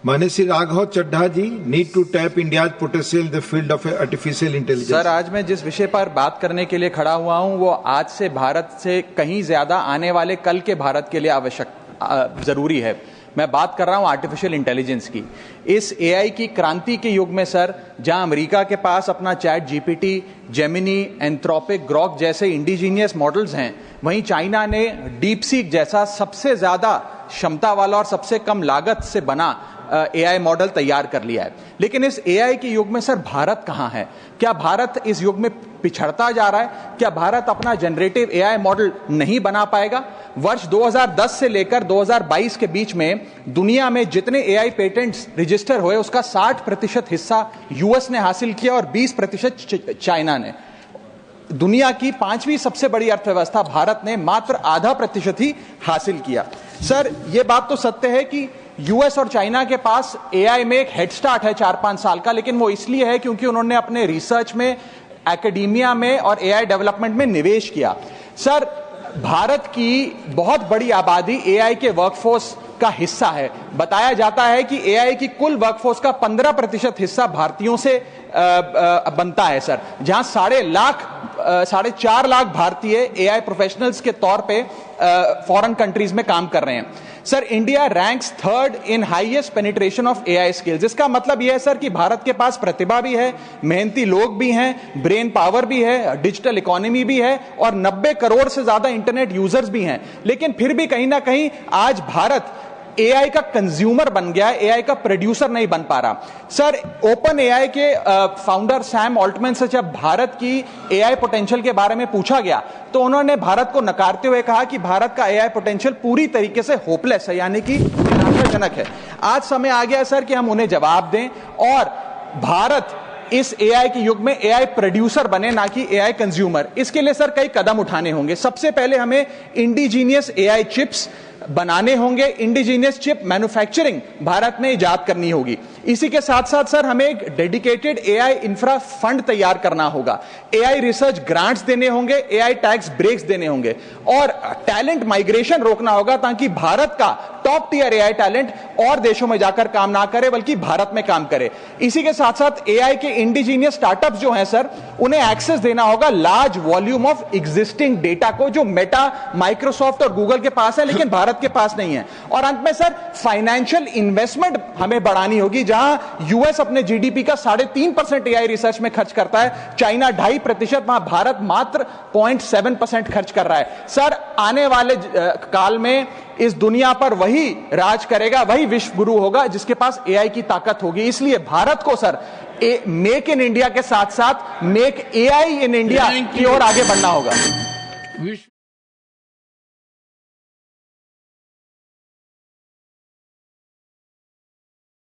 माननीय Shri Raghav Chadha ji, need to tap India potential in the field of artificial intelligence. Sir, आज मैं जिस विषय पर बात करने के लिए खड़ा हुआ हूं वो आज से भारत से कहीं ज्यादा आने वाले कल के भारत के लिए जरूरी है। मैं बात कर रहा हूं आर्टिफिशियल इंटेलिजेंस की। इस एआई की क्रांति के युग में सर, जहां अमेरिका के पास अपना chat GPT, Gemini, Anthropic, Grok जैसे इंडिजीनियस मॉडल्स हैं, वहीं चाइना ने डीप सीक जैसा सबसे ज्यादा क्षमता वाला और सबसे कम लागत से बना एआई मॉडल तैयार कर लिया है। लेकिन इस एआई के युग में सर भारत कहां है? क्या भारत इस युग में पिछड़ता जा रहा है? क्या भारत अपना जनरेटिव एआई मॉडल नहीं बना पाएगा? वर्ष 2010 से लेकर 2022 के बीच में दुनिया में जितने एआई पेटेंट्स रजिस्टर हुए उसका 60% हिस्सा यूएस ने हासिल किया और 20% चाइना ने। दुनिया की 5वीं सबसे बड़ी अर्थव्यवस्था भारत ने मात्र 0.5% ही हासिल किया। सर, यह बात तो सत्य है कि यूएस और चाइना के पास एआई में एक हेड स्टार्ट है 4-5 साल का, लेकिन वो इसलिए है क्योंकि उन्होंने अपने रिसर्च में, एकेडमिया में और एआई डेवलपमेंट में निवेश किया। सर, भारत की बहुत बड़ी आबादी एआई के वर्कफोर्स का हिस्सा है। बताया जाता है कि एआई की कुल वर्कफोर्स का 15% हिस्सा भारतीयों से बनता है सर, जहां 4.5 लाख भारतीय एआई प्रोफेशनल्स के तौर पे फॉरेन कंट्रीज में काम कर रहे हैं। Sir, India ranks 3rd in highest penetration of AI skills. इसका मतलब यह है सर कि भारत के पास प्रतिभा भी है, मेहनती लोग भी हैं, ब्रेन पावर भी है, डिजिटल इकोनॉमी भी है और 90 करोड़ से ज्यादा इंटरनेट यूजर्स भी हैं। लेकिन फिर भी कहीं ना कहीं आज भारत एआई का कंज्यूमर बन गया है, एआई का प्रोड्यूसर नहीं बन पा रहा। सर, ओपन एआई के फाउंडर सैम ऑल्टमैन से जब भारत की एआई पोटेंशियल के बारे में पूछा गया तो उन्होंने भारत को नकारते हुए कहा कि भारत का एआई पोटेंशियल पूरी तरीके से होपलेस है, यानी कि निराशाजनक है। आज समय आ गया सर कि हम उन्हें जवाब दें और भारत इस एआई के युग में एआई प्रोड्यूसर बने, ना कि एआई कंज्यूमर। इसके लिए सर कई कदम उठाने होंगे। सबसे पहले हमें इंडिजीनियस एआई चिप्स बनाने होंगे, इंडिजीनियस चिप मैन्युफैक्चरिंग भारत में इजाद करनी होगी। इसी के साथ साथ सर हमें एक डेडिकेटेड एआई इंफ्रा फंड तैयार करना होगा, एआई रिसर्च ग्रांट्स देने होंगे, एआई टैक्स ब्रेक्स देने होंगे और टैलेंट माइग्रेशन रोकना होगा ताकि भारत का टॉप टियर एआई टैलेंट और देशों में जाकर काम ना करे बल्कि भारत में काम करे। इसी के साथ साथ एआई के इंडिजीनियस स्टार्टअप्स जो हैं सर, उन्हें एक्सेस देना होगा large volume of existing data को, जो मेटा, माइक्रोसॉफ्ट और गूगल के पास है लेकिन भारत के पास नहीं है। और अंत में सर फाइनेंशियल इन्वेस्टमेंट हमें बढ़ानी होगी, जहां यूएस अपने जीडीपी का 3.5% एआई रिसर्च में खर्च करता है, चाइना 2.5%, वहां भारत मात्र 0.7% खर्च कर रहा है। सर, आने वाले काल में इस दुनिया पर वही राज करेगा, वही विश्व गुरु होगा जिसके पास एआई की ताकत होगी। इसलिए भारत को सर मेक इन इंडिया के साथ साथ मेक एआई इन इंडिया की ओर आगे बढ़ना होगा।